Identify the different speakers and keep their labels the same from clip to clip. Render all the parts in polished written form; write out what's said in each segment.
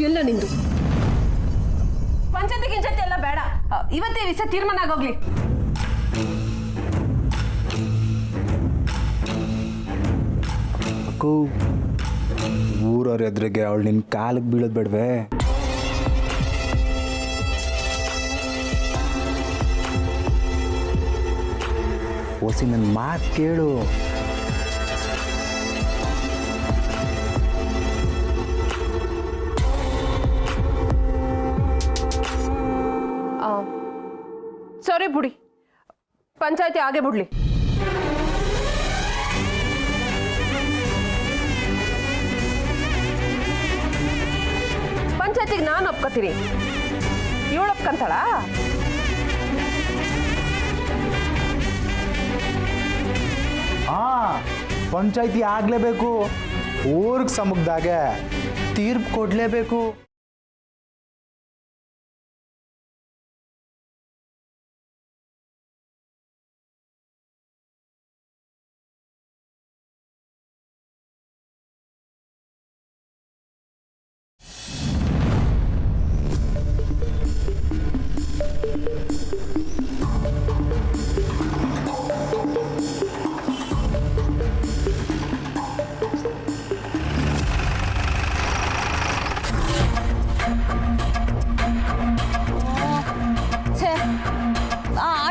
Speaker 1: ಎಲ್ಲ ನಿಂದು ಪಂಚಾಯತಿ ಗಿಂಚಾಯತಿ ಎಲ್ಲ ಬೇಡ, ಇವತ್ತೇ ವಿಷಯ ತೀರ್ಮಾನ ಆಗೋಗ್ಲಿ.
Speaker 2: ಅಕ್ಕೂ, ಊರವ್ರ ಎದುರಿಗೆ ಅವಳು ನಿನ್ನ ಕಾಲಿಗೆ ಬೀಳೋದು ಬೇಡವೇ? ಓಸಿ ನನ್ನ ಮಾತು ಕೇಳು.
Speaker 1: ಸರಿ ಬಿಡಿ, ಪಂಚಾಯತಿ ಹಾಗೆ ಬಿಡ್ಲಿ. ಪಂಚಾಯತಿಗೆ ನಾನು ಒಪ್ಕೋತೀನಿ, ಇವಳು ಒಪ್ಕೊಂತಾಳ?
Speaker 2: ಪಂಚಾಯತಿ ಆಗಲೇಬೇಕು. ಊರಿಗೆ ಸಮುಖದಾಗೆ ತೀರ್ಪು ಕೊಡಲೇಬೇಕು.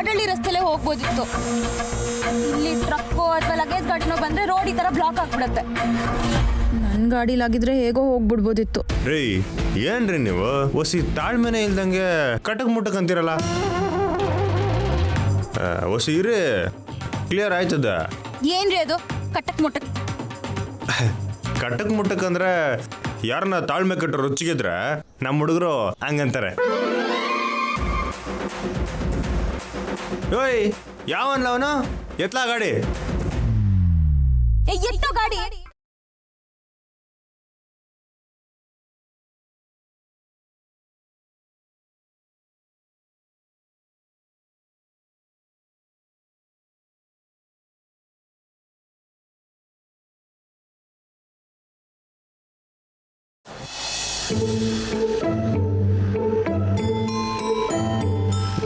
Speaker 3: ಆಡಳಿ ರಸ್ತೆಲೇ ಹೋಗ್ಬೋದಿತ್ತು. ಇಲ್ಲಿ ಟ್ರಕ್ಕೋ ಅಥವಾ ಲಗೇಜ್ ಗಾಡಿನೋ ಬಂದ್ರೆ ರೋಡ್ ಈ ತರ ಬ್ಲಾಕ್ ಆಗ್ಬಿಡುತ್ತೆ. ನನ್ನ ಗಾಡಿಲಾಗಿದ್ರೆ ಹೇಗೋ ಹೋಗ್ಬಿಡ್ಬೋದಿತ್ತು.
Speaker 4: ರೀ ಏನ್ರಿ ನೀವು ಒಸಿ ತಾಳ್ಮೆನೆ ಇಲ್ದಂಗೆ ಕಟಕ್ ಮುಟಕ್ ಅಂತೀರಲ್ಲ? ಒಸಿ ಇರಿ, ಕ್ಲಿಯರ್ ಆಯ್ತದ.
Speaker 3: ಏನ್ರಿ ಅದು ಕಟಕ್ ಮುಟಕ್?
Speaker 4: ಕಟಕ್ ಮುಟಕ್ ಅಂದ್ರೆ ಯಾರನ್ನ ತಾಳ್ಮೆ ಕಟ್ಟೋ ರುಚಿಗಿದ್ರೆ ನಮ್ಮ ಹುಡುಗರು ಹಂಗಂತಾರೆ. ಓಯ್ ಯಾವನ್ಲ ಅವನು? ಎತ್ಲಾ ಗಾಡಿ?
Speaker 3: ಎತ್ತೋ ಗಾಡಿ.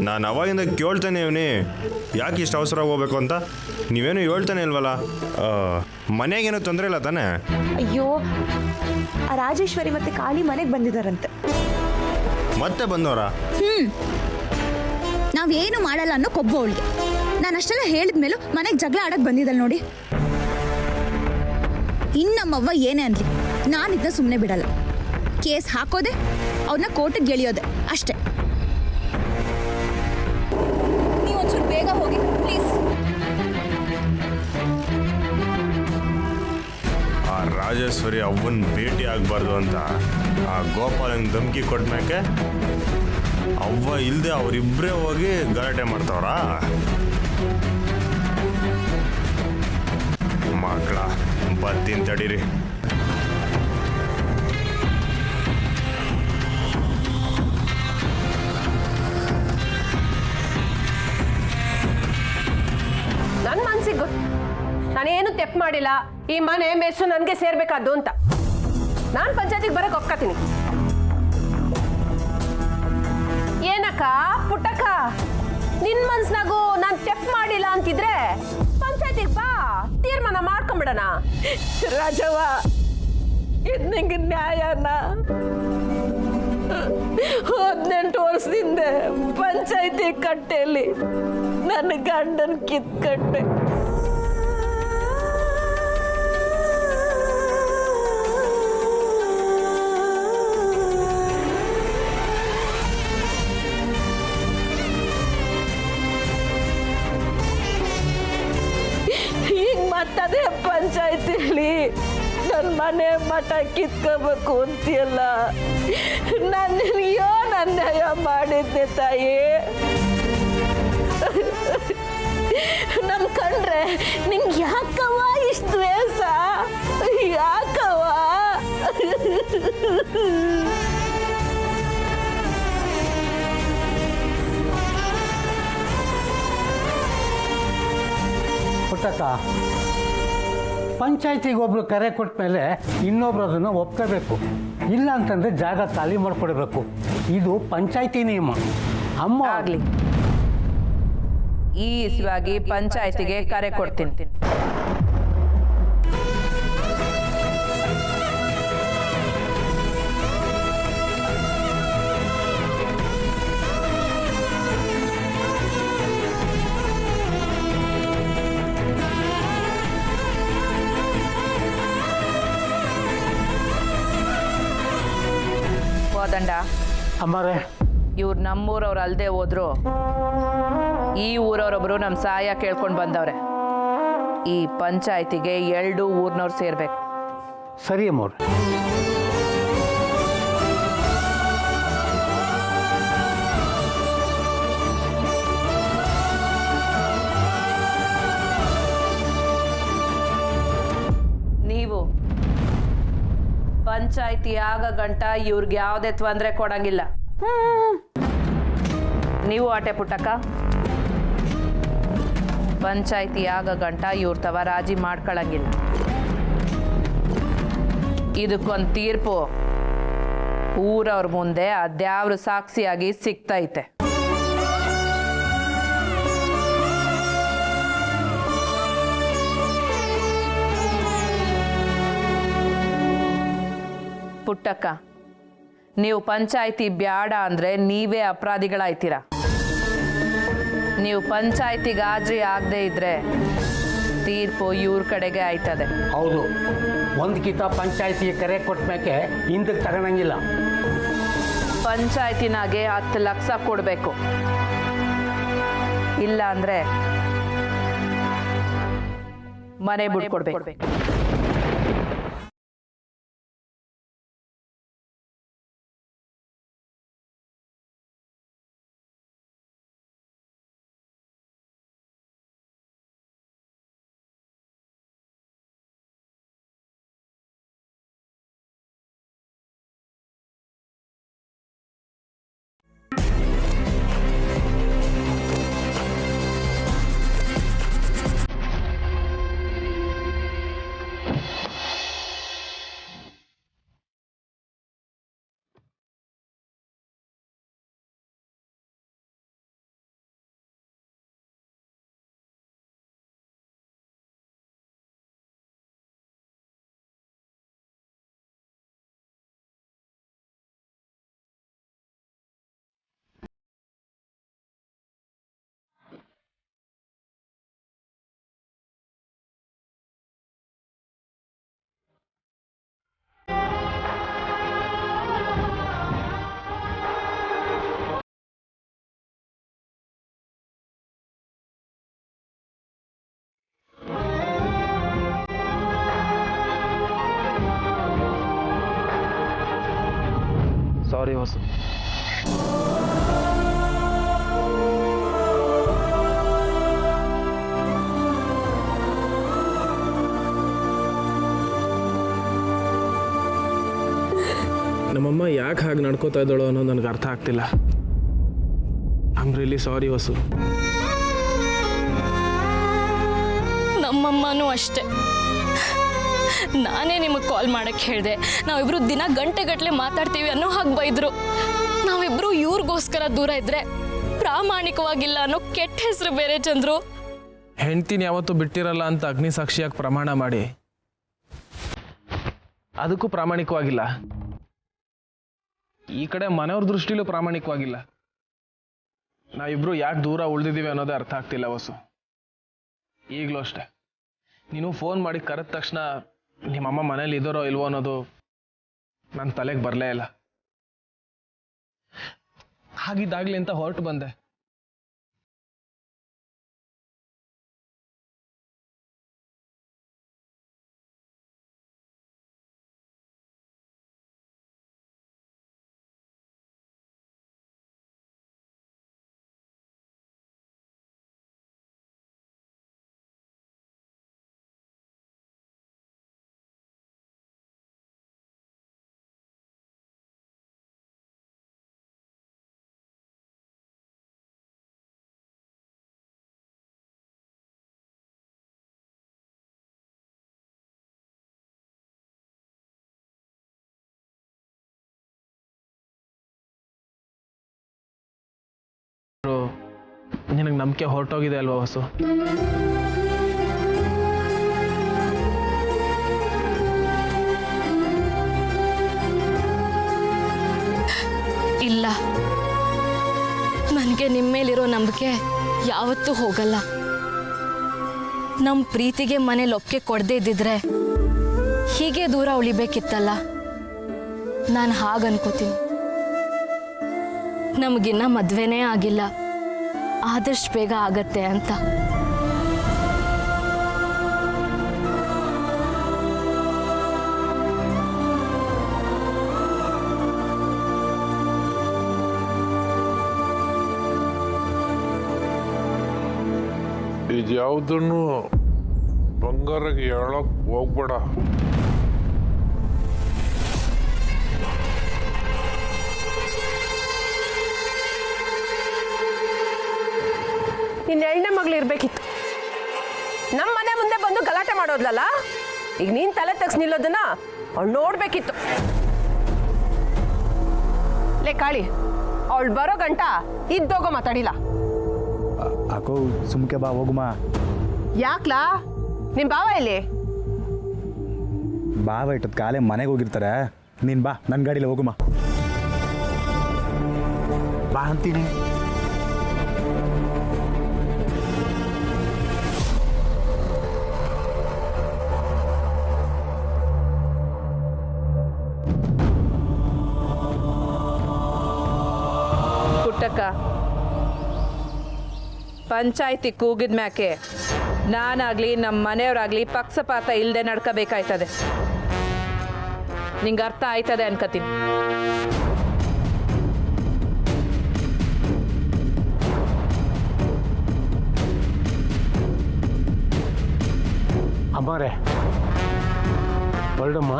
Speaker 4: ನಾನು ಅವಾಗಿಂದ ಕೇಳ್ತಾನೆ ಇವನಿ ಯಾಕೆ ಇಷ್ಟು ಅವಸರ ಹೋಗ್ಬೇಕು ಅಂತ. ನೀವೇನು ಹೇಳ್ತಾನೆ ಇಲ್ವಲ್ಲ? ಮನೆಗೇನು ತೊಂದರೆ ಇಲ್ಲ ತಾನೆ?
Speaker 5: ಅಯ್ಯೋ, ಆ ರಾಜೇಶ್ವರಿ ಮತ್ತೆ ಕಾಳಿ ಮನೆಗೆ ಬಂದಿದ್ದಾರಂತೆ.
Speaker 4: ಮತ್ತೆ ಬಂದವರ?
Speaker 3: ನಾವೇನು ಮಾಡಲ್ಲ ಅನ್ನೋ ಕೊಬ್ಬ ಅವಳಿಗೆ. ನಾನು ಅಷ್ಟೆಲ್ಲ ಹೇಳಿದ್ಮೇಲೂ ಮನೆಗೆ ಜಗಳ ಆಡಕ್ ಬಂದಿದ್ದಲ್ಲ ನೋಡಿ. ಇನ್ನಮ್ಮವ್ವ ಏನೇ ಅನ್ಲಿ, ನಾನಿದ್ದ ಸುಮ್ಮನೆ ಬಿಡಲ್ಲ. ಕೇಸ್ ಹಾಕೋದೆ, ಅವ್ರನ್ನ ಕೋರ್ಟಿಗೆ ಗೆಳೆಯೋದೆ ಅಷ್ಟೇ. ನೀವು ಒಂಚೂರು ಬೇಗ ಹೋಗಿ ಪ್ಲೀಸ್.
Speaker 4: ಆ ರಾಜೇಶ್ವರಿ ಅವ್ವನ್ ಭೇಟಿ ಆಗಬಾರ್ದು ಅಂತ ಆ ಗೋಪಾಲನ್ ಧಮಕಿ ಕೊಟ್ಮ್ಯಾಕೆ ಅವ್ವ ಇಲ್ಲದೆ ಅವರಿಬ್ಬರೇ ಹೋಗಿ ಗಲಾಟೆ ಮಾಡ್ತಾವ್ರ. ಮಕ್ಕಳ ಬರ್ತೀನಿ ತಡೀರಿ.
Speaker 1: ನನ್ನ ಮನ್ಸಿಗೆ ಗೊತ್ತು, ನಾನೇನು ತೆಪ್ಪು ಮಾಡಿಲ್ಲ. ಈ ಮನೆ ಮೆಸ್ಸು ನನಗೆ ಸೇರ್ಬೇಕಾದ್ದು ಅಂತ ನಾನು ಪಂಚಾಯತಿಗೆ ಬರಕ್ಕೆ ಒಪ್ಕೋತೀನಿ. ಏನಕ್ಕ ಪುಟ್ಟಕ್ಕ, ನಿನ್ ಮನ್ಸ್ನಾಗೂ ನಾನು ತೆಪ್ಪು ಮಾಡಿಲ್ಲ ಅಂತಿದ್ರೆ ಪಂಚಾಯತಿಗೆ ಬಾ, ತೀರ್ಮಾನ ಮಾಡ್ಕೊಂಬಿಡೋಣ. ರಾಜವ್ವ, ಇದು ನಿಂಗೆ ನ್ಯಾಯನ? 18 ವರ್ಷದಿಂದ ಪಂಚಾಯತಿ ಕಟ್ಟೆಯಲ್ಲಿ ನನ್ನ ಗಂಡನ ಕಿತ್ಕಟ್ಟೆ. ಈಗ ಮತ್ತದೇ ಪಂಚಾಯತಿಲಿ ನನ್ನ ಮನೆ ಮಠ ಕಿತ್ಕೋಬೇಕು ಅಂತೀಯಲ್ಲ. ನಾನು ಏನು ಅನ್ಯಾಯ ಮಾಡಿದ್ದೆ ತಾಯಿ? ನಮ್ ಕಂಡ್ರೆ ನಿಂಗೆ ಯಾಕವ್ವ ಇಷ್ಟು ದ್ವೇಷ? ಯಾಕವ್ವ?
Speaker 6: ಪುಟ್ಟಕ್ಕ, ಪಂಚಾಯತಿಗೆ ಒಬ್ರು ಕರೆ ಕೊಟ್ಟ ಮೇಲೆ ಇನ್ನೊಬ್ರು ಅದನ್ನು ಒಪ್ಕೋಬೇಕು. ಇಲ್ಲ ಅಂತಂದರೆ ಜಾಗ ಖಾಲಿ ಮಾಡಿಕೊಡ್ಬೇಕು. ಇದು ಪಂಚಾಯಿತಿ ನಿಯಮ. ಅಮ್ಮ
Speaker 7: ಆಗ್ಲಿ, ಈ ಇಸ್ವಾಗಿ ಪಂಚಾಯತಿಗೆ ಕರೆ ಕೊಡ್ತೀನಿ. ಹೋದಂಡ
Speaker 6: ಅಮ್ಮರೇ,
Speaker 7: ಇವ್ರು ನಮ್ಮೂರವ್ರು ಅಲ್ಲದೆ ಹೋದ್ರು ಈ ಊರವ್ರೊಬ್ರು ನಮ್ಮ ಸಹಾಯ ಕೇಳ್ಕೊಂಡು ಬಂದವ್ರೆ. ಈ ಪಂಚಾಯತಿಗೆ 2 ಊರ್ನವ್ರು ಸೇರ್ಬೇಕು.
Speaker 6: ಸರಿ ಅಮ್ಮವ್ರೆ.
Speaker 7: ನೀವು ಪಂಚಾಯತಿ ಆಗ ಗಂಟ ಇವ್ರಿಗೆ ಯಾವುದೇ ತೊಂದರೆ ಕೊಡಂಗಿಲ್ಲ. ನೀವು ಆಟೆ ಪುಟ್ಟಕ್ಕ, ಪಂಚಾಯತಿ ಆಗ ಗಂಟ ಇವ್ರ ತವ ರಾಜಿ ಮಾಡ್ಕೊಳಂಗಿಲ್ಲ. ಇದಕ್ಕೊಂದು ತೀರ್ಪು ಊರವ್ರ ಮುಂದೆ ಅದ್ಯಾವ್ರು ಸಾಕ್ಷಿಯಾಗಿ ಸಿಗ್ತೈತೆ. ಪುಟ್ಟಕ್ಕ, ನೀವು ಪಂಚಾಯತಿ ಬ್ಯಾಡ ಅಂದರೆ ನೀವೇ ಅಪರಾಧಿಗಳಾಯ್ತೀರ. ನೀವು ಪಂಚಾಯತಿಗೆ ಹಾಜರಿ ಆಗದೆ ಇದ್ರೆ ತೀರ್ಪು ಇವ್ರ ಕಡೆಗೆ ಆಯ್ತದೆ.
Speaker 6: ಹೌದು, ಒಂದು ಕಿತ ಪಂಚಾಯಿತಿಗೆ ಕರೆ ಕೊಟ್ಮೇಕೆ ಹಿಂದಕ್ಕೆ ತಗೊಳಂಗಿಲ್ಲ.
Speaker 7: ಪಂಚಾಯತಿನಾಗೆ 10 ಲಕ್ಷ ಕೊಡಬೇಕು. ಇಲ್ಲ ಅಂದರೆ ಮನೆ ಬಿಟ್ಕೊಡ್ಬೇಕು.
Speaker 8: ಸಾರಿ ಹೊಸ. ನಮ್ಮಮ್ಮ ಯಾಕೆ ಹಾಗೆ ನಡ್ಕೋತಾ ಇದ್ದಾಳೋ ಅನ್ನೋದು ನನಗೆ ಅರ್ಥ ಆಗ್ತಿಲ್ಲ. ಐ ಆಮ್ ರಿಯಲಿ ಸಾರಿ ಹೊಸು.
Speaker 3: ನಮ್ಮಮ್ಮನೂ ಅಷ್ಟೇ. ನಾನೇ ನಿಮಗೆ ಕಾಲ್ ಮಾಡಕ್ಕೆ ಹೇಳಿದೆ. ನಾವಿಬ್ರು ದಿನ ಗಂಟೆಗಟ್ಟಲೆ ಮಾತಾಡ್ತೀವಿ ಅನ್ನೋ ಹಾಗೆ ಬೈದರು. ನಾವಿಬ್ರು ಇವ್ರಿಗೋಸ್ಕರ ದೂರ ಇದ್ರೆ ಪ್ರಾಮಾಣಿಕವಾಗಿಲ್ಲ ಅನ್ನೋ ಕೆಟ್ಟ ಹೆಸರು ಬೇರೆ ಚಂದ್ರು.
Speaker 8: ಹೆಂಡ್ತಿನ ಯಾವತ್ತೂ ಬಿಟ್ಟಿರಲ್ಲ ಅಂತ ಅಗ್ನಿ ಸಾಕ್ಷಿಯಾಗಿ ಪ್ರಮಾಣ ಮಾಡಿ ಅದಕ್ಕೂ ಪ್ರಾಮಾಣಿಕವಾಗಿಲ್ಲ. ಈ ಕಡೆ ಮನೆಯವ್ರ ದೃಷ್ಟಿಲೂ ಪ್ರಾಮಾಣಿಕವಾಗಿಲ್ಲ. ನಾವಿಬ್ರು ಯಾಕೆ ದೂರ ಉಳಿದಿದ್ದೀವಿ ಅನ್ನೋದೇ ಅರ್ಥ ಆಗ್ತಿಲ್ಲ ವಸು. ಈಗಲೂ ಅಷ್ಟೆ, ನೀನು ಫೋನ್ ಮಾಡಿ ಕರೆದ ತಕ್ಷಣ ನಿಮ್ಮಮ್ಮ ಮನೇಲಿ ಇದ್ದಾರೋ ಇಲ್ವೋ ಅನ್ನೋದು ನನ್ನ ತಲೆಗೆ ಬರಲೇ ಇಲ್ಲ. ಹಾಗಿದ್ದಾಗ್ಲಿ ಅಂತ ಹೊರಟು ಬಂದೆ. ನಂಬಿಕೆ ಹೊರಟೋಗಿದೆ ಅಲ್ವಾ ವಸು?
Speaker 9: ಇಲ್ಲ, ನನಗೆ ನಿಮ್ಮ ಮೇಲಿರೋ ನಂಬಿಕೆ ಯಾವತ್ತೂ ಹೋಗಲ್ಲ. ನಮ್ಮ ಪ್ರೀತಿಗೆ ಮನೇಲಿ ಒಪ್ಪಿಗೆ ಕೊಡದೇ ಇದ್ದಿದ್ರೆ ಹೀಗೆ ದೂರ ಉಳಿಬೇಕಿತ್ತಲ್ಲ. ನಾನು ಹಾಗನ್ಕೋತೀನಿ. ನಮಗಿನ್ನ ಮದುವೆನೇ ಆಗಿಲ್ಲ, ಆದಷ್ಟು ಬೇಗ ಆಗತ್ತೆ ಅಂತ.
Speaker 10: ಇದ್ಯಾವುದನ್ನು ಬಂಗಾರಕ್ಕೆ ಹೇಳಕ್ ಹೋಗ್ಬೇಡ.
Speaker 1: ನಿನ್ನ 2ನೇ ಮಗಳು ಇರ್ಬೇಕಿತ್ತು. ನಮ್ಮ ಮನೆ ಮುಂದೆ ಬಂದು ಗಲಾಟೆ ಮಾಡೋದ್ಲಲ್ಲ, ಈಗ ನೀನ್ ತಲೆ ತೆಗ್ಸ್ ನಿಲ್ಲೋದನ್ನ ಅವಳು ನೋಡ್ಬೇಕಿತ್ತು. ಲೇ ಕಾಳಿ, ಅವಳು ಬರೋ ಗಂಟ ಇದ್ದೋಗೋ ಮಾತಾಡಿಲ್ಲ.
Speaker 2: ಅಕ್ಕೋ ಸುಮ್ಕೆ ಬಾ ಹೋಗುಮ.
Speaker 1: ಯಾಕ್ಲಾ? ನಿಮ್ ಬಾವ ಇಲ್ಲಿ?
Speaker 2: ಬಾವ ಇಟ್ಟದ ಕಾಲೇ ಮನೆಗೆ ಹೋಗಿರ್ತಾರೆ. ನೀನು ಬಾ, ನನ್ನ ಗಾಡೀಲಿ ಹೋಗುಮ. ಬಾ ಅಂತೀನಿ.
Speaker 7: ಪುಟ್ಟಕ್ಕ, ಪಂಚಾಯ್ತಿ ಕೂಗಿದ ಮ್ಯಾಕೆ ನಾನಾಗ್ಲಿ ನಮ್ಮ ಮನೆಯವರಾಗ್ಲಿ ಪಕ್ಷಪಾತ ಇಲ್ಲದೆ ನಡ್ಕೋಬೇಕಾಯ್ತದೆ. ನಿಂಗೆ ಅರ್ಥ ಆಯ್ತದೆ ಅನ್ಕತೀನಿ.
Speaker 6: ಅಮ್ಮಾರೆ ಹೊರಡಮ್ಮ.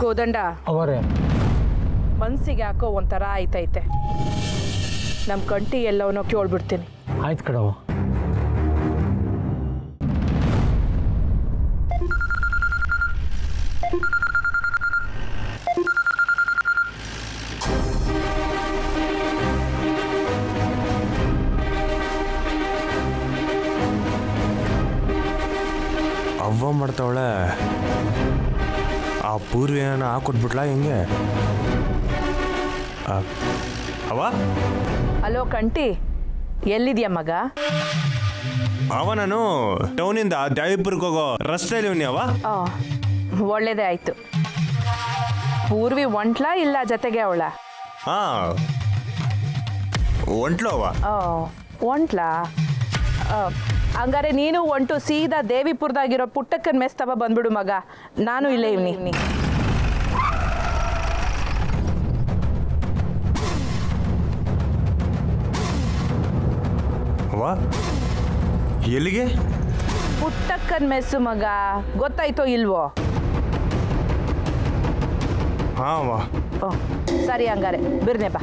Speaker 7: ಕೋದಂಡ,
Speaker 6: ಅವರೇ
Speaker 7: ಮನ್ಸಿಗೆ ಯಾಕೋ ಒಂಥರ ಆಯ್ತೈತೆ. ನಮ್ಮ ಕಂಟಿ ಎಲ್ಲವನ್ನೋ ಕೇಳ್ಬಿಡ್ತೀನಿ.
Speaker 6: ಆಯ್ತು ಕಣವ.
Speaker 4: ಅವ್ವ ಮಾಡ್ತಾವಳೆ. ಆ ಪೂರ್ವಿ ಏನಾನ ಹಾಕೊಟ್ಬಿಟ್ಲಾ ಹೆಂಗೆ? ಅವ
Speaker 7: ಹಲೋ ಕಂಟಿ, ಎಲ್ಲಿದ್ಯಾ ಮಗ?
Speaker 4: ನಾನು ಟೌನಿಂದ ದೈಪುರ್ಗೆ ಹೋಗೋ ರಸ್ತೆಯಲ್ಲಿ ಅವನಿ. ಅವ
Speaker 7: ಒಳ್ಳೇದೇ ಆಯ್ತು. ಪೂರ್ವಿ ಒಂಟ್ಲಾ ಇಲ್ಲ ಜೊತೆಗೆ ಅವಳ?
Speaker 4: ಒಂಟ್ಲು ಅವ.
Speaker 7: ಒಂಟ್ಲಾ? ಹಂಗಾರೆ ನೀನು ಒಂಟು ಸೀದಾ ದೇವಿಪುರದಾಗಿರೋ ಪುಟ್ಟಕ್ಕನ ಮೆಸ್ತವ ಬಂದ್ಬಿಡು ಮಗ. ನಾನು ಇಲ್ಲೇ ಇವ್ನಿ.
Speaker 4: ಅವ ಎಲ್ಲಿಗೆ?
Speaker 7: ಪುಟ್ಟಕ್ಕನ ಮೆಸ್ಸು ಮಗ, ಗೊತ್ತಾಯ್ತೋ ಇಲ್ವೋ?
Speaker 4: ಹಾಂ
Speaker 7: ಸರಿ, ಹಂಗಾರೆ ಬಿರ್ನೆ ಬಾ.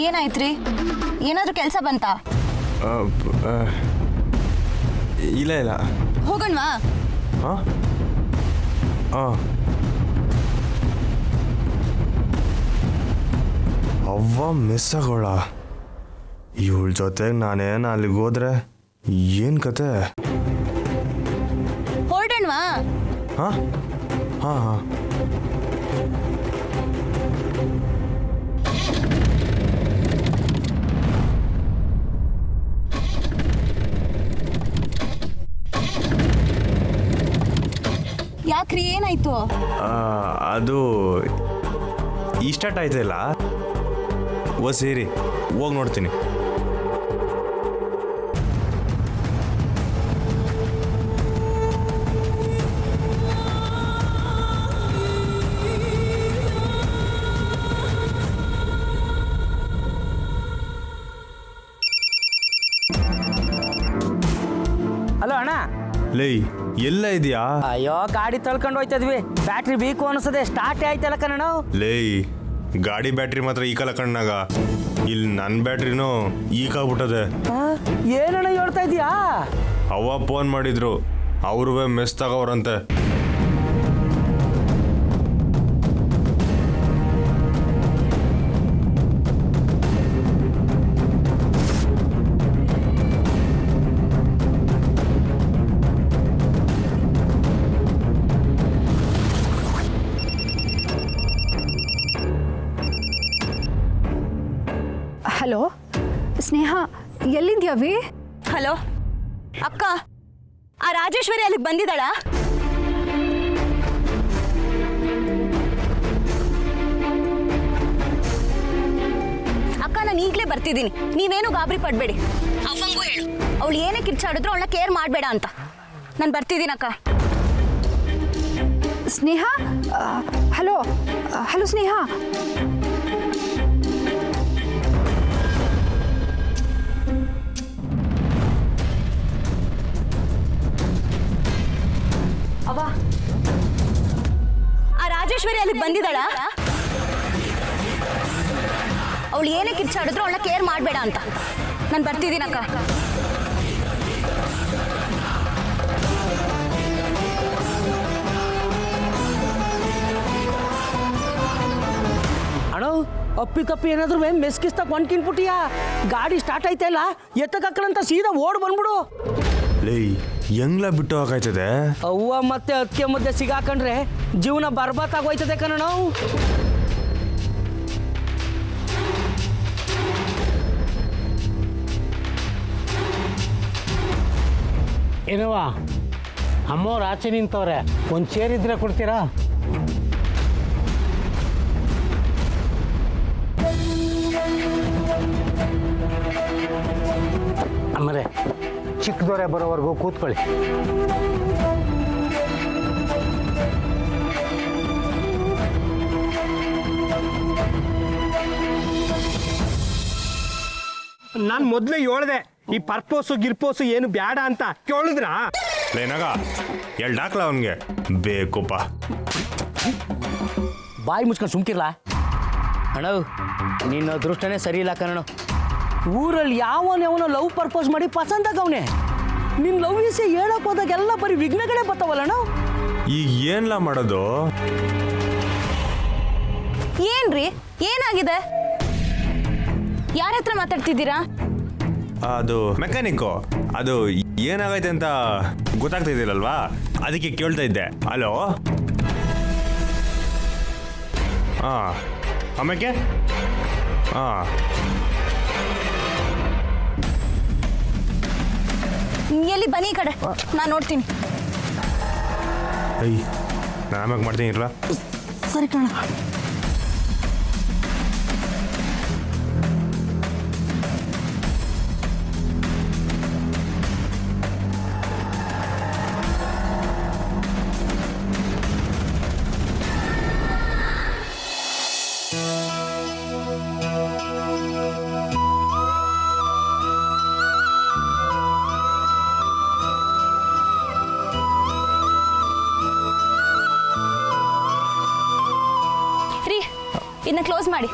Speaker 3: ಏನಾಯ್ತ್ರಿ? ಏನಾದ್ರೂ ಕೆಲಸ ಬಂತಾ?
Speaker 4: ಇಲ್ಲ.
Speaker 3: ಹೋಗಣ್ವಾ?
Speaker 4: ಹಾಂ ಅವ್ವ ಮಿಸ್ ಆಗೋಳ. ಇವಳ ಜೊತೆಗೆ ನಾನೇನು ಅಲ್ಲಿಗೆ ಹೋದ್ರೆ ಏನು ಕತೆ?
Speaker 3: ಹೊರಡಣ್ವಾ?
Speaker 4: ಹಾಂ ಹಾಂ ಹಾಂ
Speaker 3: ಯಾಕ್ರಿ, ಏನಾಯ್ತು?
Speaker 4: ಅದು ಸ್ಟಾರ್ಟ್ ಆಯ್ತಲ್ಲ. ಸೇರಿ ಹೋಗಿ ನೋಡ್ತೀನಿ. ಲೇ ಎಲ್ಲ ಇದೆಯಾ?
Speaker 11: ಅಯ್ಯೋ ಗಾಡಿ ತಳ್ಕೊಂಡು ಹೋಯ್ತದ್ವಿ, ಬ್ಯಾಟ್ರಿ ಬೇಕು ಅನಿಸದೆ, ಸ್ಟಾರ್ಟ್ ಆಯ್ತಲ್ಲ ಕಣ.
Speaker 4: ಲೇ ಗಾಡಿ ಬ್ಯಾಟ್ರಿ ಮಾತ್ರ ಈಕಲ ಕಣ್ಣಾಗ, ಇಲ್ಲಿ ನನ್ನ ಬ್ಯಾಟ್ರಿನೂ ಈಕಾಗ್ಬಿಟ್ಟದೆ.
Speaker 11: ಏನಣ್ಣ ಹೇಳ್ತಾ ಇದೀಯಾ?
Speaker 4: ಅವ್ವ ಫೋನ್ ಮಾಡಿದ್ರು, ಅವ್ರೂ ಮೆಸ್ ತಗೋರಂತೆ.
Speaker 3: ಹಲೋ ಸ್ನೇಹ, ಎಲ್ಲಿದ್ಯಾವಿ?
Speaker 5: ಹಲೋ ಅಕ್ಕ, ಆ ರಾಜೇಶ್ವರಿ ಅಲ್ಲಿಗೆ ಬಂದಿದ್ದಾಳಾ? ಅಕ್ಕ ನಾನು ಈಗಲೇ ಬರ್ತಿದ್ದೀನಿ, ನೀವೇನು ಗಾಬರಿ ಪಡಬೇಡಿ. ಅವ್ವಂಗೂ ಹೇಳು, ಅವಳು ಏನೇ ಕಿರ್ಚಾಡಿದ್ರು ಅವಳನ್ನ ಕೇರ್ ಮಾಡಬೇಡ ಅಂತ. ನಾನು ಬರ್ತಿದ್ದೀನಿ ಅಕ್ಕ.
Speaker 3: ಸ್ನೇಹ, ಹಲೋ ಹಲೋ ಸ್ನೇಹ.
Speaker 5: ಅವ್ವ, ಆ ರಾಜೇಶ್ವರಿ ಅಲ್ಲಿಗೆ ಬಂದಿದ್ದಾಳಾ? ಅವಳು ಏನೇ ಕಿರ್ಚಾಡಿದ್ರು ಅವಳನ್ನ ಕೇರ್ ಮಾಡಬೇಡ ಅಂತ. ನಾನು ಬರ್ತಿದ್ದೀನಕ್ಕ.
Speaker 11: ಅಣ್ಣ ಅಪ್ಪಿ ತಪ್ಪಿ ಏನಾದ್ರು ಮೆಸ್ಕಿಸ್ತ ಕೊಂಡ್ಕಿನ್ಬಿಟ್ಟಿಯಾ? ಗಾಡಿ ಸ್ಟಾರ್ಟ್ ಆಯ್ತಲ್ಲ, ಎತ್ತಕಕ್ಕಳಂತ ಸೀದಾ ಓಡ್ ಬಂದ್ಬಿಡು.
Speaker 4: ಲೇ ಹೆಂಗ್ಲ ಬಿಟ್ಟು ಹೋಗಾಯ್ತದೆ?
Speaker 11: ಅವ್ವ ಮತ್ತೆ ಅದಕ್ಕೆ ಮಧ್ಯೆ ಸಿಗಾಕೊಂಡ್ರೆ ಜೀವನ ಬರ್ಬಾತ್ ಆಗೋಯ್ತದೆ ಕಣ. ನಾವು
Speaker 6: ಏನವ ಅಮ್ಮವ್ರು ಆಚೆ ನಿಂತವ್ರೆ, ಒಂದು ಚೇರ್ ಇದ್ರೆ ಕೊಡ್ತೀರಾ? ಆಮೇಲೆ ಚಿಕ್ಕದವರೇ ಬರೋವರೆಗೂ ಕೂತ್ಕೊಳ್ಳಿ.
Speaker 12: ನಾನು ಮೊದಲೇ ಹೇಳ್ದೆ, ಈ ಪರ್ಪೋಸು ಗಿರ್ಪೋಸು ಏನು ಬೇಡ ಅಂತ. ಕೇಳಿದ್ರಾ?
Speaker 4: ಏನಾಗ ಎಲ್ಡ್ ಹಾಕ್ಲ ಅವನಿಗೆ ಬೇಕುಪ್ಪ.
Speaker 11: ಬಾಯಿ ಮುಚ್ಕೊಂಡು ಸುಮ್ಕಿರ್ಲಾ ಅಣ್ಣ. ನಿನ್ನ ಅದೃಷ್ಟನೇ ಸರಿ ಇಲ್ಲ ಕಣ. ಊರಲ್ಲಿ ಯಾವನೋ ಲವ್ ಪರ್ಪೋಸ್ ಮಾಡಿ ಪಸಂದಾಗವನೆ. ನಿನ್ನ ಲವ್ ವಿಷಯ ಹೇಳಕ್ ಹೋದಾಗೆಲ್ಲ ಬರೀ ವಿಘ್ನಗಳೇ ಬರ್ತಾವಲ್ಲಣ್ಣ.
Speaker 4: ಈಗ ಏನ್ಲ ಮಾಡೋದು?
Speaker 5: ಏನ್ರಿ, ಏನಾಗಿದೆ? ಯಾರ ಹತ್ರ ಮಾತಾಡ್ತಿದ್ದೀರಾ?
Speaker 4: ಅದು ಮೆಕ್ಯಾನಿಕ್ಕು, ಅದು ಏನಾಗೈತೆ ಅಂತ ಗೊತ್ತಾಗ್ತಾ ಇದ್ದಿಲ್ಲಲ್ವಾ, ಅದಕ್ಕೆ ಕೇಳ್ತಾ ಇದ್ದೆ. ಹಲೋ, ಹಾಂ ಆಮೇಲೆ ಹಾಂ
Speaker 5: ಎಲ್ಲಿ ಬನ್ನಿ ಈ ಕಡೆ, ನಾನು ನೋಡ್ತೀನಿ.
Speaker 4: ಅಯ್ಯ ನಾನು ಆಮ್ಯಾಗ ಮಾಡ್ತೀನಿ ಇರಲ್ಲ.
Speaker 5: ಸರಿ ಕಣ. ಇದನ್ನ ಕ್ಲೋಸ್ ಮಾಡಿ.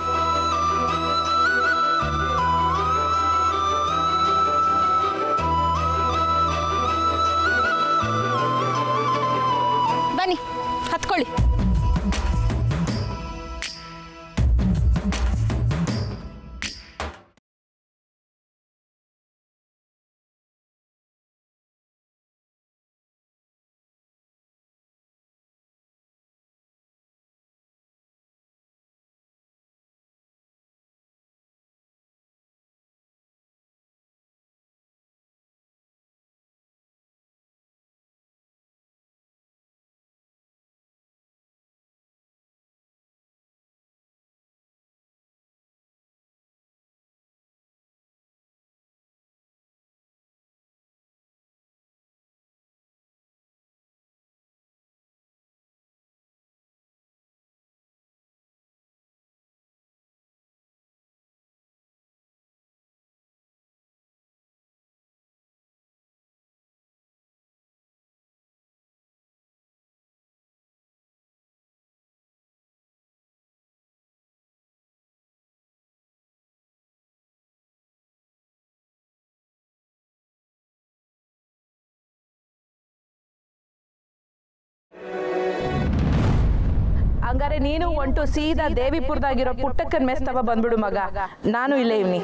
Speaker 5: ಬನ್ನಿ ಹತ್ಕೊಳ್ಳಿ.
Speaker 7: ಹಂಗಾರೆ ನೀನು ಒಂಟು ಸೀದಾ ದೇವಿಪುರದಾಗಿರೋ ಪುಟ್ಟಕ್ಕನ ಮೆಸ್ತವ ಬಂದ್ಬಿಡು ಮಗ, ನಾನು ಇಲ್ಲೇ ಇವ್ನಿ.